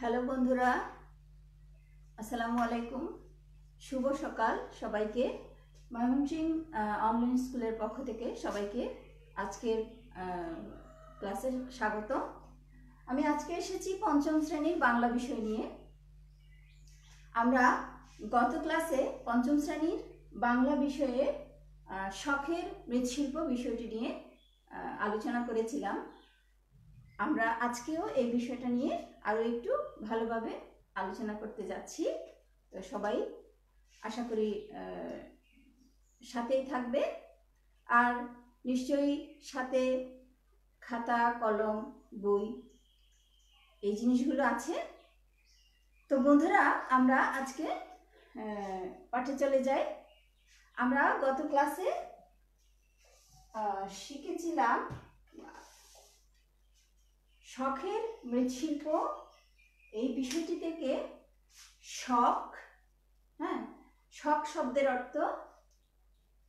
Hello বন্ধুরা, আসসালামু আলাইকুম। শুভ সকাল সবাইকে। ময়মনসিংহ অনলাইন স্কুলের পক্ষ থেকে সবাইকে আজকের ক্লাসে স্বাগত। আমি আজকে এসেছি পঞ্চম শ্রেণীর বাংলা বিষয় নিয়ে। আমরা গত ক্লাসে পঞ্চম শ্রেণীর বাংলা বিষয়ে শখের মৃৎশিল্প বিষয়টি নিয়ে আলোচনা করেছিলাম। আমরা আজকেও এই বিষয়টা নিয়ে আরও একটু ভালোভাবে আলোচনা করতে যাচ্ছি। তো সবাই আশা করি সাথেই থাকবে, আর নিশ্চয়ই সাথে খাতা, কলম, বই এই জিনিসগুলো আছে। তো বন্ধুরা, আমরা আজকে পাঠে চলে যাই। আমরা গত ক্লাসে শিখেছিলাম শখের মৃৎশিল্প এই বিষয়টি থেকে শখ, শখ শব্দের অর্থ,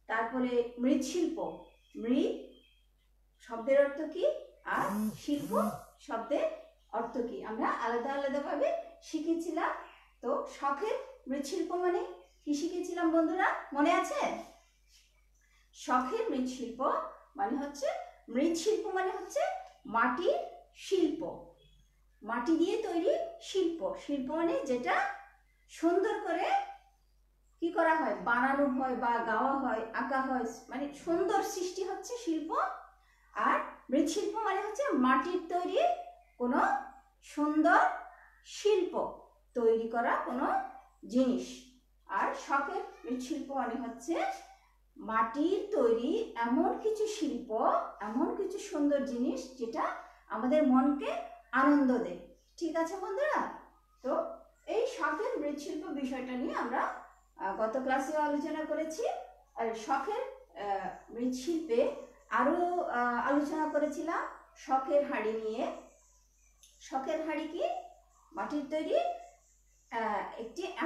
তারপরে মৃৎশিল্প, মৃৎ শব্দের অর্থ কি আর শিল্প শব্দের অর্থ কি, আমরা আলাদা আলাদাভাবে শিখেছিলাম। তো শখের মৃৎশিল্প মানে কি শিখেছিলাম বন্ধুরা, মনে আছে? শখের মৃৎশিল্প মানে হচ্ছে, মৃৎশিল্প মানে হচ্ছে মাটির শিল্প, মাটি দিয়ে তৈরি শিল্প। শিল্প মানে যেটা সুন্দর করে কি করা হয়, বানানো হয় বা গাওয়া হয়, আঁকা হয়, মানে সুন্দর সৃষ্টি হচ্ছে শিল্প। আর মৃৎশিল্প মানে হচ্ছে মাটির তৈরি কোনো সুন্দর শিল্প, তৈরি করা কোনো জিনিস। আর শখের মৃৎশিল্প মানে হচ্ছে মাটির তৈরি এমন কিছু শিল্প, এমন কিছু সুন্দর জিনিস যেটা আমাদের মনকে আনন্দ দেয়। ঠিক আছে বন্ধুরা? তো এই শখের মৃৎশিল্প বিষয়টা নিয়ে আমরা গত ক্লাসেও আলোচনা করেছি। আর শখের মৃৎশিল্পে আরো আলোচনা করেছিলাম শখের হাঁড়ি নিয়ে। শখের হাঁড়ি কি? মাটির তৈরি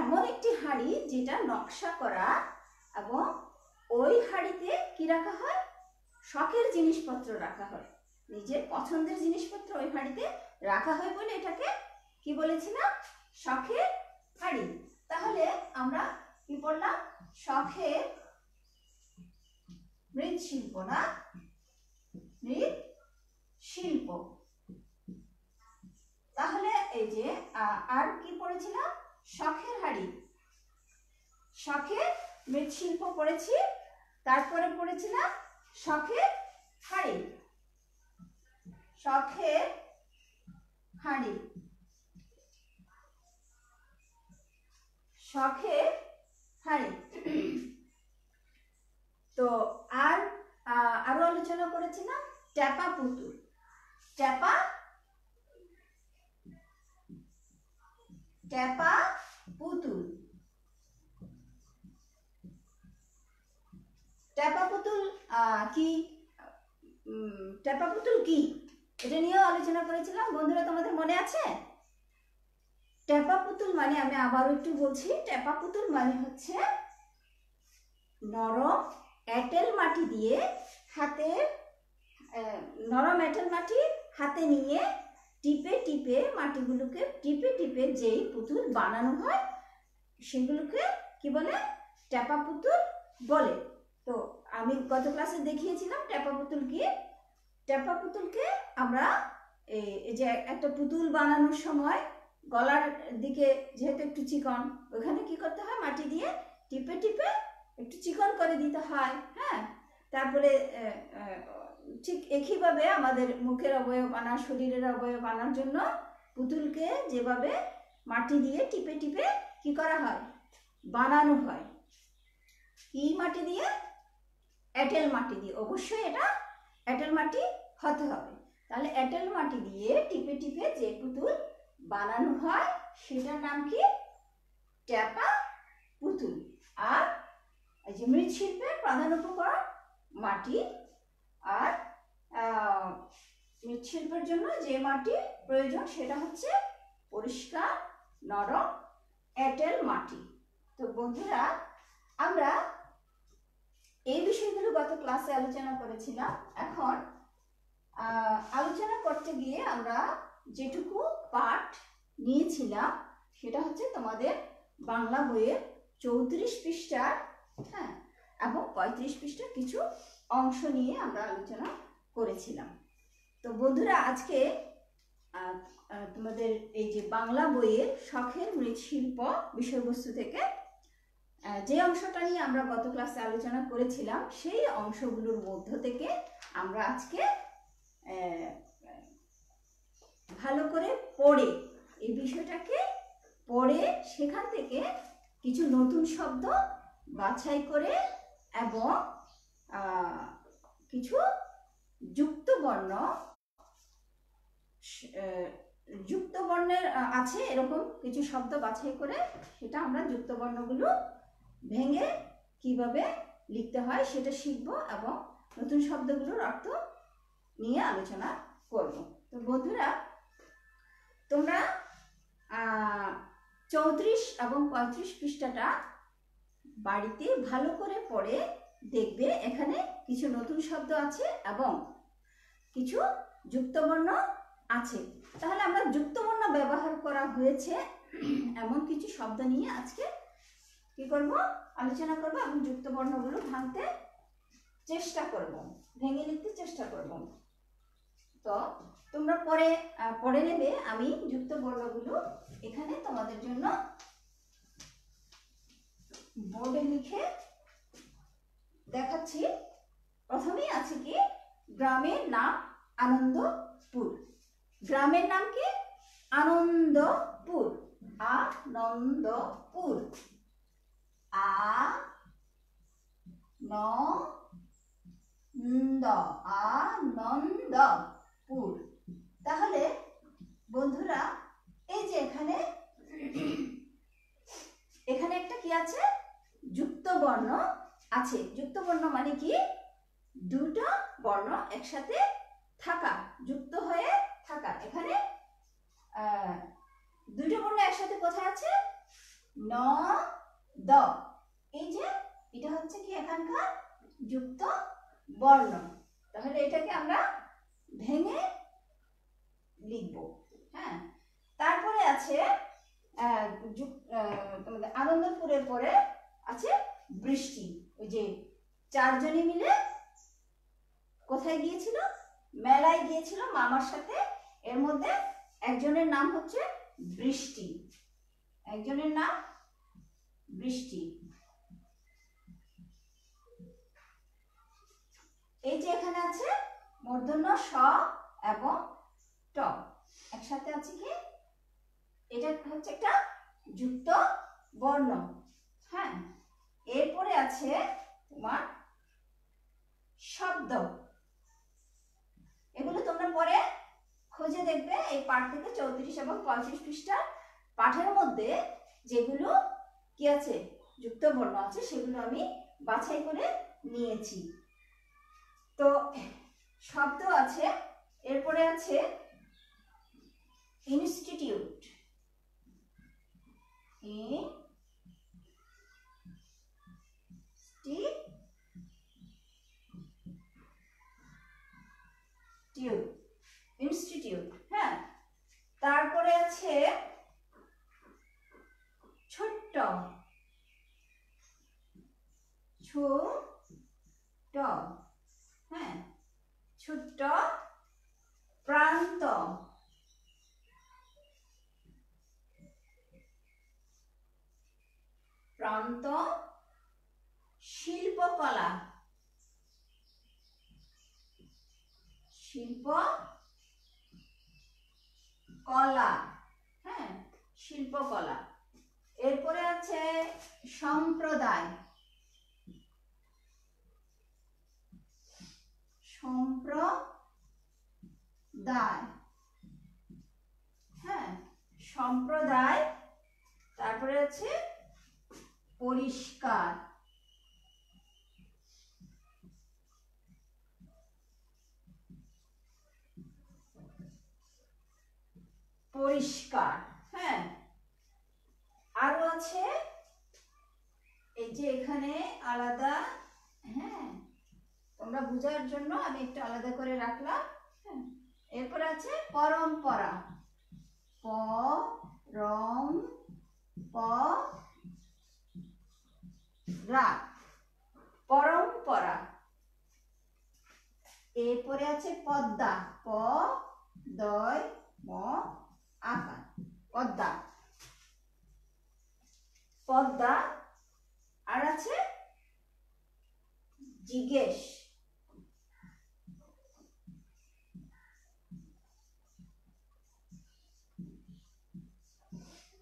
এমন একটি হাঁড়ি যেটা নকশা করা, এবং ওই হাঁড়িতে কি রাখা হয়, শখের জিনিসপত্র রাখা হয়, নিজের পছন্দের জিনিসপত্র ওই হাঁড়িতে রাখা হয় বলে এটাকে কি বলেছিলাম, শখের হাঁড়ি। তাহলে আমরা কি পড়লাম, শখের মৃৎশিল্প, না মৃৎশিল্প। তাহলে এই যে আর কি পড়েছিলাম, শখের হাঁড়ি, শখের মৃৎশিল্প পড়েছি, তারপরে পড়েছিলাম শখের হাঁড়ি, শখের হাঁড়ি, শখের হাঁড়ি। তো আরো আলোচনা করেছিলাম ট্যাপা পুতুল, ট্যাপা পুতুল। ট্যাপা পুতুল কি, ট্যাপা পুতুল কি এটা নিয়েও আলোচনা করেছিলাম বন্ধুরা, তোমাদের মনে আছে? ট্যাপা পুতুল মানে, আমি আবারও একটু বলছি, ট্যাপা পুতুল মানে হচ্ছে নরম এঁটেল মাটি দিয়ে নরম এঁটেল মাটি হাতে নিয়ে টিপে টিপে, মাটিগুলোকে টিপে টিপে যেই পুতুল বানানো হয় সেগুলোকে কি বলে, ট্যাপা পুতুল বলে। তো আমি গত ক্লাসে দেখিয়েছিলাম ট্যাপা পুতুল কি। ট্যাপা পুতুলকে আমরা এই যে একটা পুতুল বানানোর সময় গলার দিকে যেহেতু একটু চিকন, ওখানে কি করতে হয়, মাটি দিয়ে টিপে টিপে একটু চিকন করে দিতে হয়। তারপরে ঠিক একইভাবে আমাদের মুখের অবয়ব আনা, শরীরের অবয়ব আনার জন্য পুতুলকে যেভাবে মাটি দিয়ে টিপে টিপে কি করা হয়, বানানো হয়। কি মাটি দিয়ে? এঁটেল মাটি দিয়ে। অবশ্যই এটা এঁটেল মাটি হতে হবে। তাহলে এঁটেল মাটি দিয়ে টিপে টিপে যে পুতুল বানানো হয় সেটার নাম কি? ট্যাপা পুতুল। আর এই যে মৃৎশিল্পের প্রধান উপকরণ মাটি, আর মৃৎশিল্পের জন্য যে মাটি প্রয়োজন সেটা হচ্ছে পরিষ্কার নরম এঁটেল মাটি। তো বন্ধুরা, আমরা এই বিষয়গুলো গত ক্লাসে আলোচনা করেছিলাম। এখন আলোচনা করতে গিয়ে আমরা যেটুকু পাঠ নিয়েছিলাম সেটা হচ্ছে তোমাদের বাংলা বইয়ের 34 পৃষ্ঠার, হ্যাঁ, এবং 35 পৃষ্ঠার কিছু অংশ নিয়ে আমরা আলোচনা করেছিলাম। তো বন্ধুরা, আজকে তোমাদের এই যে বাংলা বইয়ের শখের মৃৎশিল্প বিষয়বস্তু থেকে যে অংশটা নিয়ে আমরা গত ক্লাসে আলোচনা করেছিলাম সেই অংশগুলোর মধ্য থেকে আমরা আজকে ভালো করে পড়ে এই বিষয়টাকে পড়ে সেখান থেকে কিছু নতুন শব্দ বাছাই করে এবং কিছু যুক্ত বর্ণের আছে এরকম কিছু শব্দ বাছাই করে সেটা আমরা যুক্ত বর্ণগুলো ভেঙে কিভাবে লিখতে হয় সেটা শিখব এবং নতুন শব্দগুলোর অর্থ নিয়ে আলোচনা করব। তো বন্ধুরা, তোমরা 34 এবং 35 পৃষ্ঠাটা বাড়িতে ভালো করে পড়ে দেখবে। এখানে কিছু নতুন শব্দ আছে এবং কিছু যুক্তবর্ণ আছে। তাহলে আমরা যুক্তবর্ণ ব্যবহার করা হয়েছে এমন কিছু শব্দ নিয়ে আজকে কি করব, আলোচনা করব এবং যুক্তবর্ণগুলো ভাঙতে চেষ্টা করব, ভেঙে লিখতে চেষ্টা করব। তো তোমরা পড়ে নেবে। আমি যুক্তবর্ণগুলো এখানে তোমাদের জন্য বোর্ডে লিখে দেখাচ্ছি। প্রথমেই আছে কি, গ্রামের নাম আনন্দপুর। গ্রামের নাম কি? আনন্দপুর। আনন্দপুর। আনন্দপুর। তাহলে বন্ধুরা, এই যে এখানে একটা কি আছে, যুক্ত বর্ণ আছে। যুক্ত বর্ণ মানে কি? দুটো বর্ণ একসাথে থাকা, যুক্ত হয়ে থাকা। এখানে দুটো বর্ণ একসাথে কোথায় আছে? ন দ। এই যে এটা হচ্ছে কি এখানকার যুক্ত বর্ণ। তাহলে এটাকে আমরা ভেঙে লিখব। হ্যাঁ, তারপরে আছে আনন্দপুরের পরে আছে বৃষ্টি। ওই যে চারজনে মিলে কোথায় গিয়েছিল? মেলায় গিয়েছিল মামার সাথে। এর মধ্যে একজনের নাম হচ্ছে বৃষ্টি। একজনের নাম বৃষ্টি। এই যে এখানে আছে মূর্ধন্য স এবং ট একসাথে আছে কি, এটা হচ্ছে একটা যুক্ত বর্ণ। হ্যাঁ, এরপরে আছে তোমার শব্দ। এগুলো তোমরা পরে খুঁজে দেখবে এই পাঠ থেকে 34 এবং 35 পৃষ্ঠার পাঠের মধ্যে যেগুলো কি আছে, যুক্ত বর্ণ আছে, সেগুলো আমি বাছাই করে নিয়েছি। তো শব্দ আছে। এরপরে আছে ইনস্টিটিউট। ইনস্টিটিউট। হ্যাঁ, তারপরে আছে ছোট্ট। ছোট। হ্যাঁ, ছোট্ট। প্রান্ত। প্রান্ত। শিল্পকলা। শিল্পকলা। হ্যাঁ, শিল্পকলা। এরপরে আছে সম্প্রদায়। সম্প্রদায়। হ্যাঁ, সম্প্রদায়। তারপরে আছে পরিষ্কার। পরিষ্কার। হ্যাঁ, আরো আছে এই যে এখানে আলাদা, হ্যাঁ, তোমরা বোঝার জন্য আমি একটু আলাদা করে রাখলাম। হ্যাঁ, এরপর আছে পরম্পরা। প রম প রা, পরম্পরা। এরপরে আছে পদ্মা, প দয় ম আকার, পদ্মা, পদ্মা। আর আছে জিজ্ঞেস।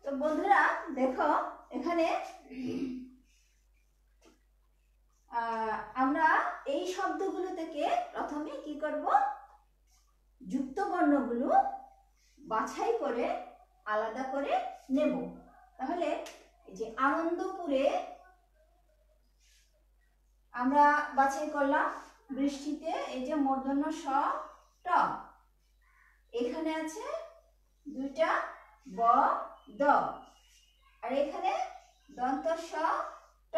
তো বন্ধুরা দেখো এখানে আমরা এই শব্দগুলো থেকে প্রথমে কি করব, যুক্ত বর্ণগুলো বাছাই করে আলাদা করে নেব। তাহলে এই যে আনন্দপুরে আমরা বাছাই করলাম, বৃষ্টিতে এই যে মূর্ধন্য স ট, এখানে আছে দুইটা ব দ, আর এখানে দন্ত স ট,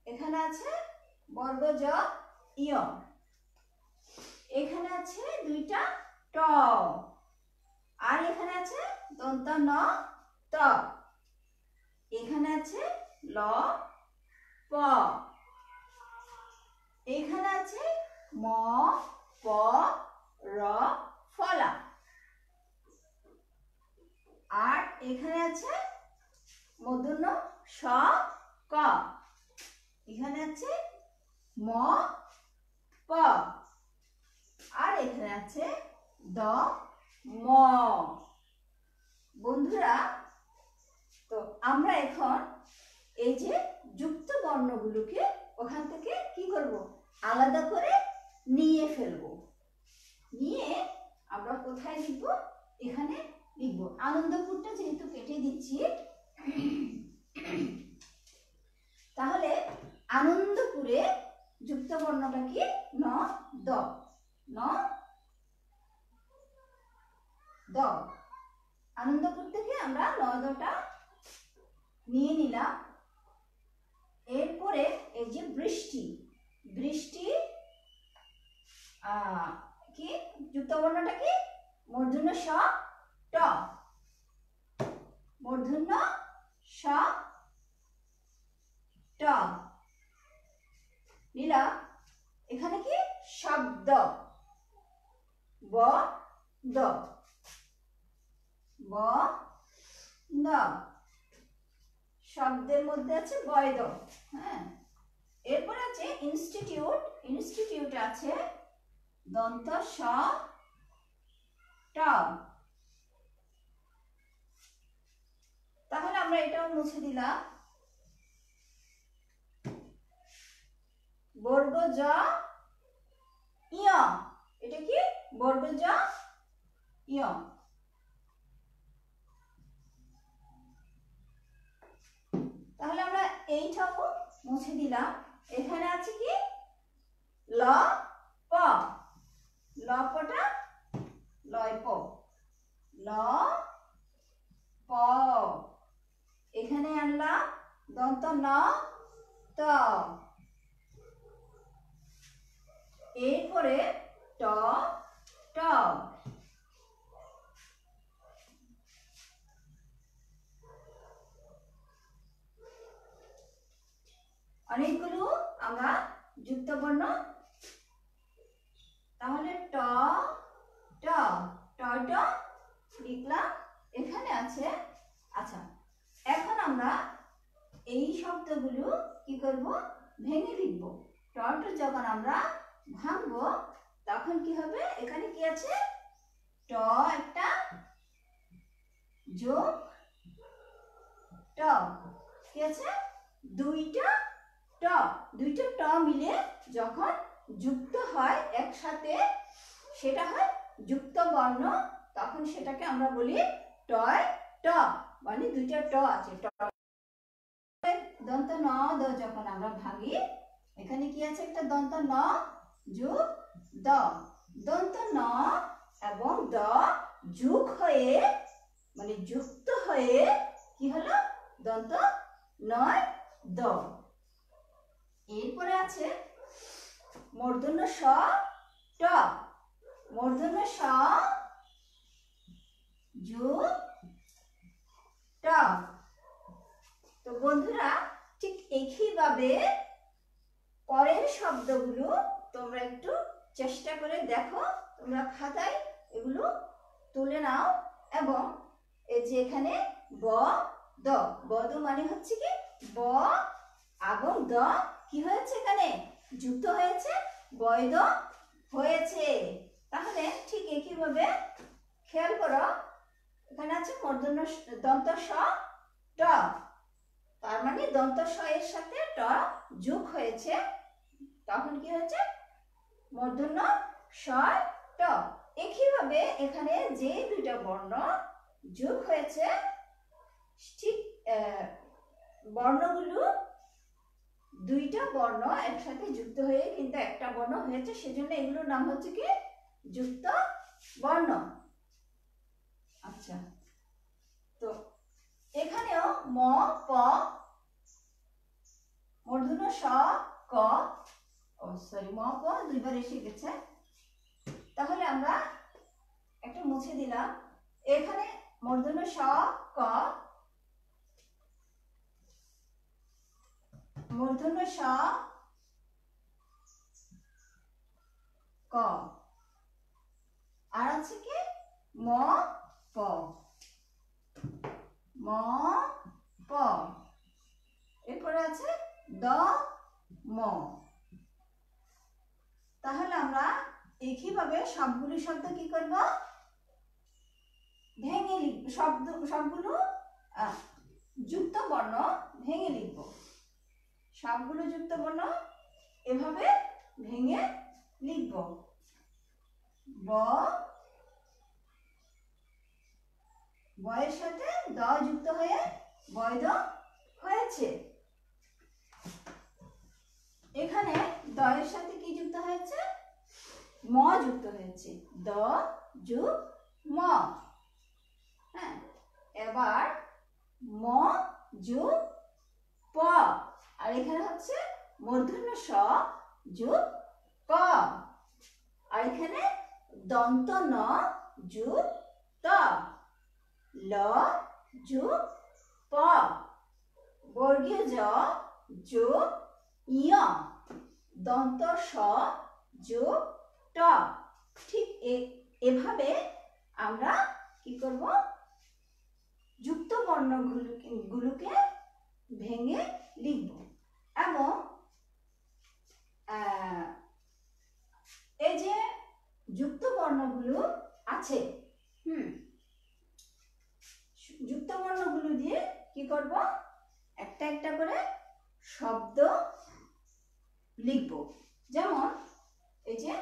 এখানে আছে বর্গ জ ইয়, এখানে আছে দুইটা ট, আর এখানে আছে দন্ত ন ত, এখানে আছে ল প, এখানে আছে ম প র ফলা, আর এখানে আছে মূর্ধন্য স ক, এখানে আছে ম প, আর এখানে আছে দ ম। বন্ধুরা তো আমরা এখন এই যে যুক্ত বর্ণগুলোকে ওখান থেকে কি করব, আলাদা করে নিয়ে ফেলব। নিয়ে আমরা কোথায় লিখব, এখানে লিখব। আনন্দপুরটা যেহেতু কেটে দিচ্ছি, তাহলে আনন্দপুরে যুক্ত বর্ণটা কি, ন দ, ন দ। আনন্দপুর থেকে আমরা ন দটা নিয়ে নিলাম। এরপরে এই যে বৃষ্টি, বৃষ্টি কি যুক্ত বর্ণটা কি, মূর্ধন্য স ট, মূর্ধন্য স ট নিলাম। এখানে কি শব্দ, ব দ, ব দ, শব্দের মধ্যে আছে বয়দ। হ্যাঁ, এরপর আছে ইনস্টিটিউট, ইনস্টিটিউট আছে দন্ত স ট। তাহলে আমরা এটাও মুছে দিলাম। বর্গ জ ইয়, এটা কি বর্গ জ ইয়। তাহলে আমরা এইটাও মুছে দিলাম। এখানে আছে কি ল প, ল পটা লয় প, ল প। এখানে আনলাম দন্ত ন ত, এরপরে ট ট, অনেকগুলো আমরা যুক্ত বর্ণ। তাহলে ট ট ট ট লিখলাম, এখানে আছে। আচ্ছা, এখন আমরা এই শব্দগুলো কি করব, ভেঙে লিখব। ট ট যখন আমরা ভাঙবো তখন কি হবে, এখানে কি আছে, ট একটা যোগ ট, কি আছে দুইটা ট, দুইটা ট মিলে যখন যুক্ত হয় একসাথে, সেটা হয় যুক্ত বর্ণ। তখন সেটাকে আমরা বলি টয় ট, মানে দুইটা ট আছে। দন্ত ন দ যখন আমরা ভাঙি, এখানে কি আছে, একটা দন্ত ন যোগ দ, দন্ত ন এবং দ যোগ হয়ে মানে যুক্ত হয়ে কি হলো, দন্ত নয় দ। এরপরে আছে মূর্ধন্য স ট, মূর্ধন্য স যুগ ট। তো বন্ধুরা ঠিক একইভাবে পরের শব্দগুলো তোমরা একটু চেষ্টা করে দেখো, তোমরা খাতায় এগুলো তুলে নাও। এবং এই যে এখানে ব দ, বদ মানে হচ্ছে কি ব এবং দ কি হয়েছে, এখানে যুক্ত হয়েছে, বৈধ হয়েছে। তাহলে ঠিক একইভাবে খেয়াল করো, এখানে আছে মূর্ধন্য দন্ত স ট, তার মানে দন্ত স এর সাথে ট যোগ হয়েছে, তখন কি হয়েছে মূর্ধন্য স ট। একইভাবে এখানে যে দুইটা বর্ণ যোগ হয়েছে, ঠিক বর্ণগুলো দুইটা বর্ণ একসাথে যুক্ত হয়ে কিন্তু একটা বর্ণ হয়েছে, সেজন্য এগুলোর নাম হচ্ছে কি যুক্ত বর্ণ। আচ্ছা, তো এখানেও ম প মূর্ধন্য স ক, ম প দুইবার এসে গেছে, তাহলে আমরা একটু মুছে দিলাম। এখানে মূর্ধন্য স ক, মূর্ধন্য স ক, আর আছে কি ম প, ম প, এরপরে আছে দ ম। তাহলে আমরা একইভাবে সবগুলো শব্দ কি করব, ভেঙে লিখব, সবগুলো যুক্ত বর্ণ ভেঙে লিখব। সবগুলো যুক্ত বর্ণ এভাবে ভেঙে লিখব। ব, বয়ের সাথে দ যুক্ত হয়ে বৈধ হয়েছে। এখানে দ এর সাথে কি যুক্ত হয়েছে, ম যুক্ত হয়েছে, দ যোগ ম। হ্যাঁ, এবার ম যোগ প, আর এখানে হচ্ছে মূর্ধন্য স যোগ ক, আর এখানে দন্ত ন যোগ ত, ল যোগ প, বর্গীয় জ যোগ ইয়, দন্ত স যোগ ট। ঠিক এভাবে আমরা কি করব, যুক্ত বর্ণগুলোকে ভেঙে লিখব। এবং এই যে যুক্ত বর্ণগুলো আছে, যুক্ত বর্ণগুলো দিয়ে কি করব, একটা একটা করে শব্দ লিখব। যেমন এই যে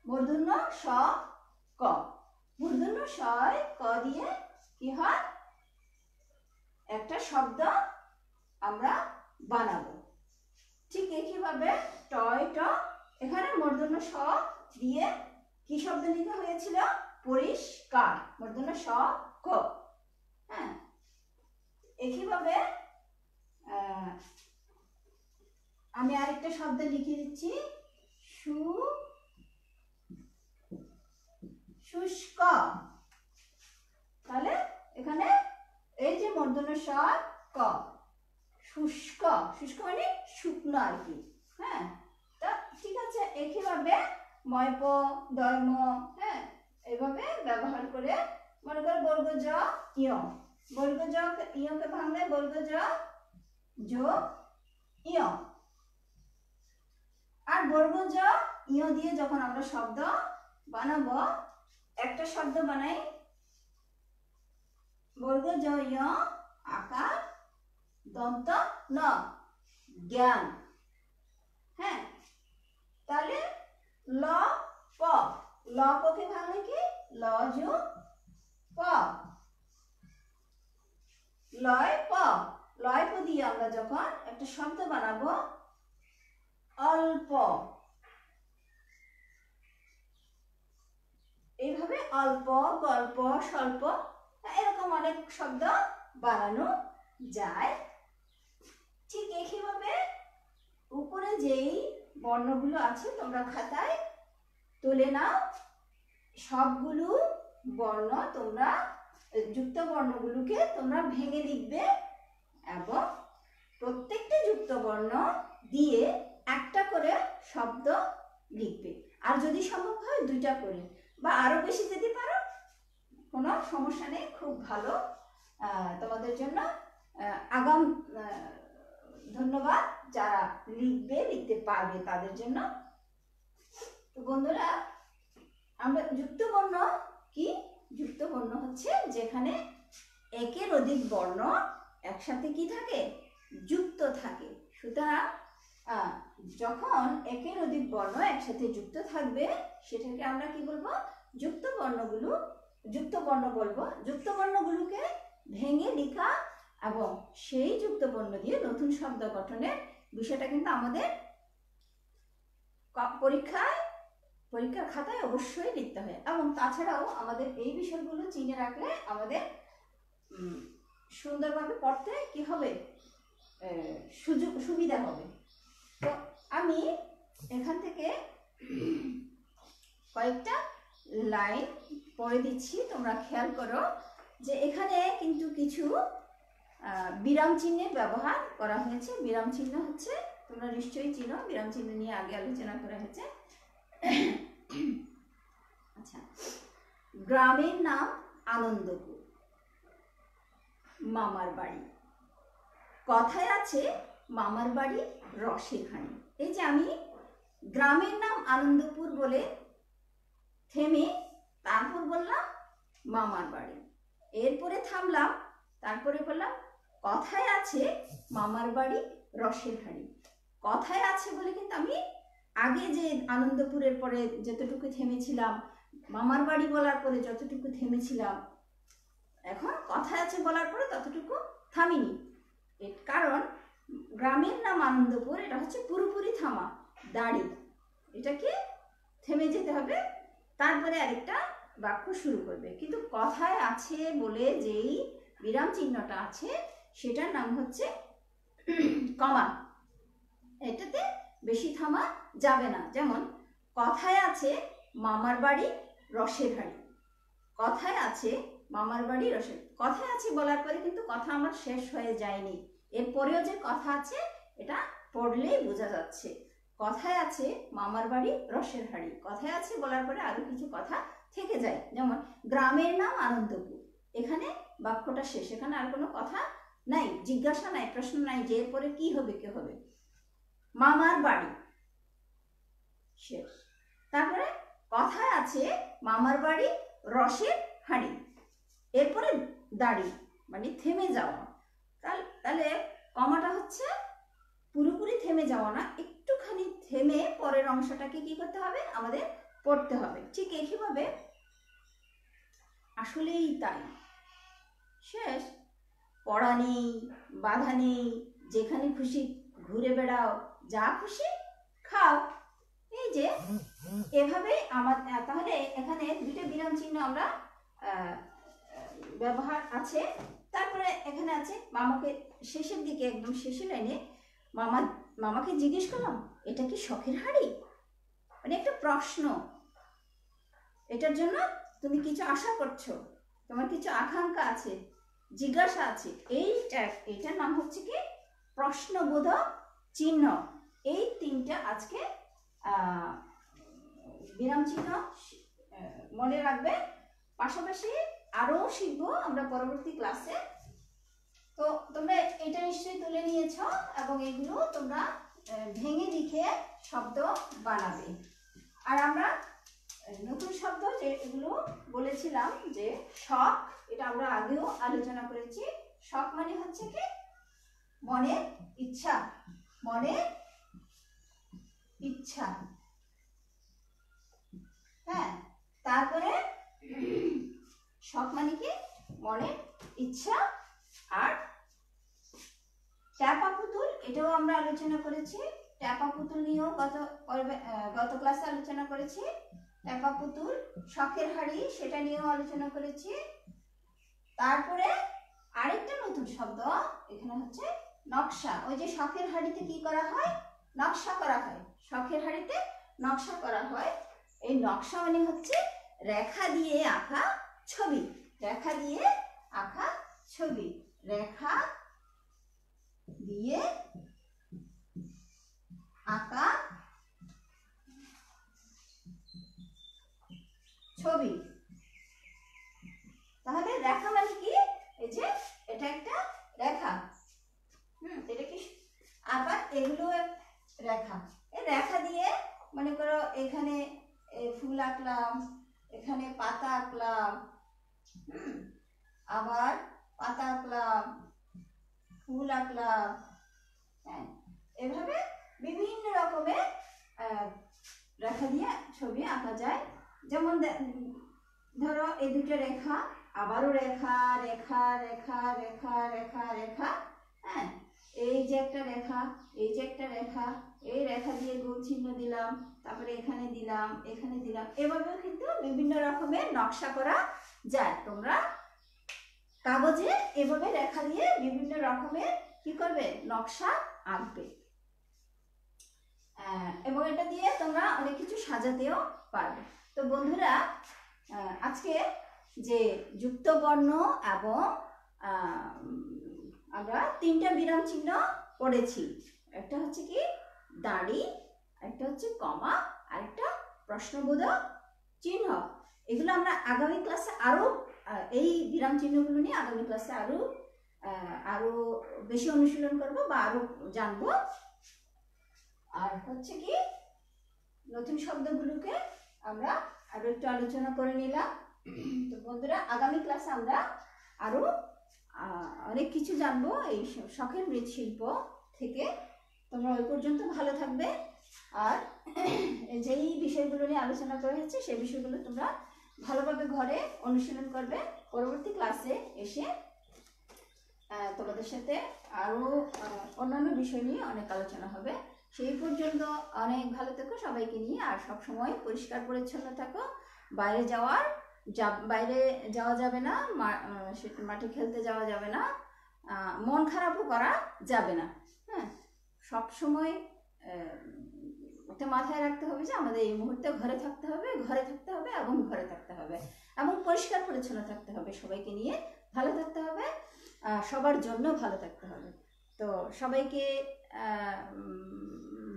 মূর্ধন্য স ক, মূর্ধন্য স ক দিয়ে কি হয়, একটা শব্দ আমরা বানাবো। ঠিক একইভাবে টয় ট, এখানে মূর্ধন্য স দিয়ে কি শব্দ লেখা হয়েছিল, পরিষ্কার, মূর্ধন্য স ক। হ্যাঁ, একইভাবে আমি আরেকটা শব্দ লিখে দিচ্ছি, শুষ্ক। তাহলে এখানে এই যে মূর্ধন্য স ক, শুষ্ক, শুষ্ক মানে শুকনো আর কি। হ্যাঁ, তা ঠিক আছে, একইভাবে ময় প দয় ম, হ্যাঁ, এইভাবে ব্যবহার করে মনে করো বর্গ জ ইয়, বর্গ জ ইয়কে ভাঙলে বর্গ জ যোগ ইয়, আর বর্গ জ ইয় দিয়ে যখন আমরা শব্দ বানাবো, একটা শব্দ বানাই বর্গ জ ইয় আকার দন্ত ন, জ্ঞান। হ্যাঁ, তাহলে ল প, ল পকে ভাঙলে কি ল যোগ প, লয় প, লয় প দিয়ে আমরা যখন একটা শব্দ বানাবো অল্প, এইভাবে অল্প, গল্প, স্বল্প, এরকম অনেক শব্দ বানানো যায়। ঠিক একইভাবে উপরে যেই বর্ণগুলো আছে তোমরা খাতায় তুলে নাও, সবগুলো বর্ণ তোমরা যুক্ত বর্ণগুলোকে তোমরা ভেঙে লিখবে এবং প্রত্যেকটা যুক্ত বর্ণ দিয়ে একটা করে শব্দ লিখবে। আর যদি সম্ভব হয় 2টা করে, বা আরো বেশি যদি পারো কোনো সমস্যা নেই, খুব ভালো। তোমাদের জন্য আগাম ধন্যবাদ যারা লিখতে পারবে তাদের জন্য। তো বন্ধুরা, আমরা যুক্ত বর্ণ কি? যুক্ত বর্ণ হচ্ছে যেখানে একের অধিক বর্ণ একসাথে কি থাকে? যুক্ত থাকে। সুতরাং যখন একের অধিক বর্ণ একসাথে যুক্ত থাকবে সেটাকে আমরা কি বলবো? যুক্ত বর্ণ বলবো। যুক্ত বর্ণগুলোকে ভেঙে লেখা এবং সেই যুক্ত বর্ণ দিয়ে নতুন শব্দ গঠনের বিষয়টা কিন্তু আমাদের পরীক্ষার খাতায় অবশ্যই লিখতে হয়। এবং তাছাড়াও আমাদের এই বিষয়গুলো চিনে রাখলে আমাদের সুন্দরভাবে পড়তে কি হবে? সুবিধা হবে। তো আমি এখান থেকে কয়েকটা লাইন পড়ে দিচ্ছি, তোমরা খেয়াল করো যে এখানে কিন্তু কিছু বিরাম চিহ্নের ব্যবহার করা হয়েছে। বিরাম চিহ্ন হচ্ছে, তোমরা নিশ্চয়ই চিনো, বিরাম চিহ্ন নিয়ে আগে আলোচনা করা হয়েছে। আচ্ছা, গ্রামের নাম আনন্দপুর, মামার বাড়ি, কথায় আছে মামার বাড়ি রসের হাঁড়ি। এই যে আমি গ্রামের নাম আনন্দপুর বলে থেমে তারপর বললাম মামার বাড়ি, এরপরে থামলাম, তারপরে বললাম কথায় আছে মামার বাড়ি রসের হাঁড়ি। কথায় আছে বলে কিন্তু আমি আগে যে আনন্দপুরের পরে যতটুকু থেমেছিলাম, মামার বাড়ি বলার পরে যতটুকু থেমেছিলাম, এখন কথায় আছে বলার পরে ততটুকু থামিনি। এর কারণ গ্রামের নাম আনন্দপুর, এটা হচ্ছে পুরোপুরি থামা, দাঁড়ি, এটাকে থেমে যেতে হবে, তারপরে আরেকটা বাক্য শুরু করবে। কিন্তু কথায় আছে বলে যেই বিরাম চিহ্নটা আছে সেটার নাম হচ্ছে কমা, এটাতে বেশি থামা যাবে না। যেমন কথায় আছে মামার বাড়ি রসের হাঁড়ি, কথায় আছে মামার বাড়ি রসের, কথায় আছে বলার পরে কিন্তু কথা আমার শেষ হয়ে যায়নি, এরপরেও যে কথা আছে এটা পড়লেই বোঝা যাচ্ছে। কথায় আছে মামার বাড়ি রসের হাঁড়ি, কথায় আছে বলার পরে আরো কিছু কথা থেকে যায়। যেমন গ্রামের নাম আনন্দপুর, এখানে বাক্যটা শেষ, এখানে আর কোনো কথা নাই, জিজ্ঞাসা নাই, প্রশ্ন নাই যে এরপরে কি হবে কি হবে। মামার বাড়ি শেষ, তারপরে কথায় আছে মামার বাড়ি রসের হাঁড়ি, এরপরে দাড়ি মানে থেমে যাওয়া। তাহলে কমাটা হচ্ছে পুরোপুরি থেমে যাওয়া না, একটুখানি থেমে পরের অংশটাকে কি করতে হবে? আমাদের পড়তে হবে। ঠিক একইভাবে আসলেই তাই, শেষ, পড়া নেই, বাধা নেই, যেখানে খুশি ঘুরে বেড়াও, যা খুশি খাও। এই যে এভাবে আমার, তাহলে এখানে 2টা বিরাম চিহ্ন আমরা ব্যবহার আছে। তারপরে এখানে আছে মামাকে, শেষের দিকে একদম শেষের লাইনে মামাকে জিজ্ঞেস করলাম এটা কি শখের হাঁড়ি, মানে একটা প্রশ্ন, এটার জন্য তুমি কিছু আশা করছো, তোমার কিছু আকাঙ্ক্ষা আছে, জিজ্ঞাসা আছে, এইটার নাম হচ্ছে কি প্রশ্নবোধক চিহ্ন। এই 3টা আজকে বিরাম চিহ্ন মনে রাখবে, পাশাপাশি আরো শিখবো আমরা পরবর্তী ক্লাসে। তো তোমরা এটা নিশ্চয়ই তুলে নিয়েছ এবং এগুলো তোমরা ভেঙে লিখে শব্দ বানাবে। আর আমরা নতুন শব্দ যেগুলো বলেছিলাম যে শখ, এটা আমরা আগেও আলোচনা করেছি। শখ মানে হচ্ছে কি মনের ইচ্ছা, মনের ইচ্ছা, হ্যাঁ। তারপরে শখ মানে কি মনের ইচ্ছা। আর ট্যাপা পুতুল, এটাও আমরা আলোচনা করেছি, ট্যাপা পুতুল নিয়েও গত ক্লাসে আলোচনা করেছি। ট্যাপা পুতুল, শখের হাঁড়ি, সেটা নিয়েও আলোচনা করেছি। তারপরে আরেকটা নতুন শব্দ এখানে হচ্ছে নকশা। ওই যে শখের হাঁড়িতে কি করা হয়? নকশা করা হয়, শখের হাঁড়িতে নকশা করা হয়। এই নকশা মানে হচ্ছে রেখা দিয়ে আঁকা ছবি, রেখা দিয়ে আঁকা ছবি, রেখা দিয়ে আঁকা ছবি। তাহলে রেখা মানে কি? এই যে এটা একটা রেখা, এটা কি? আবার এগুলো রেখা, এই রেখা দিয়ে মনে করো এখানে ফুল আঁকলাম, এখানে পাতা আঁকলাম, আবার পাতা আঁকলাম, ফুল আঁকলাম, হ্যাঁ, এভাবে বিভিন্ন রকমের রেখা দিয়ে ছবি আঁকা যায়। যেমন ধরো এই দুটো রেখা, আবারও রেখা, রেখা, রেখা, রেখা, রেখা, রেখা, হ্যাঁ, এই যে একটা রেখা, এই যে একটা রেখা, এই রেখা দিয়ে গোল চিহ্ন দিলাম, তারপরে এখানে দিলাম, এখানে দিলাম, এভাবেও কিন্তু বিভিন্ন রকমের নকশা করা যায়। তোমরা কাগজে এভাবে রেখা দিয়ে বিভিন্ন রকমের কি করবে? নকশা আঁকবে, এবং এটা দিয়ে তোমরা অনেক কিছু সাজাতেও পারবে। তো বন্ধুরা, আজকে যে যুক্ত বর্ণ এবং আমরা তিনটা বিরাম চিহ্ন পড়েছি, একটা হচ্ছে কি দাড়ি, একটা হচ্ছে কমা, আর একটা প্রশ্নবোধক চিহ্ন। এগুলো আমরা আগামী ক্লাসে আরো এই বিরাম চিহ্নগুলো নিয়ে আগামী ক্লাসে আরো বেশি অনুশীলন করব বা আরো জানবো। আর হচ্ছে কি নতুন শব্দগুলোকে আমরা আরো একটু আলোচনা করে নিলাম। তো বন্ধুরা, আগামী ক্লাসে আমরা আরো অনেক কিছু জানবো এই শখের মৃৎশিল্প থেকে। তোমরা ওই পর্যন্ত ভালো থাকবে, আর যেই বিষয়গুলো নিয়ে আলোচনা করা হচ্ছে সেই বিষয়গুলো তোমরা ভালোভাবে ঘরে অনুশীলন করবে। পরবর্তী ক্লাসে এসে তোমাদের সাথে আরো অন্যান্য বিষয় নিয়ে অনেক আলোচনা হবে। সেই পর্যন্ত অনেক ভালো থেকো সবাইকে নিয়ে, আর সব সময় পরিষ্কার পরিচ্ছন্ন থাকো। বাইরে যাওয়া যাবে না, মাঠে খেলতে যাওয়া যাবে না, মন খারাপও করা যাবে না। হ্যাঁ, সব সময় এটা মাথায় রাখতে হবে যে আমাদের এই মুহূর্তে ঘরে থাকতে হবে এবং ঘরে থাকতে হবে এবং পরিষ্কার পরিচ্ছন্ন থাকতে হবে। সবাইকে নিয়ে ভালো থাকতে হবে, সবার জন্য ভালো থাকতে হবে। তো সবাইকে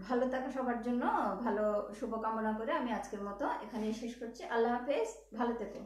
ভালো থাকা, সবার জন্য ভালো শুভকামনা করে আমি আজকের মতো এখানেই শেষ করছি। আল্লাহ হাফেজ, ভালো থেকো।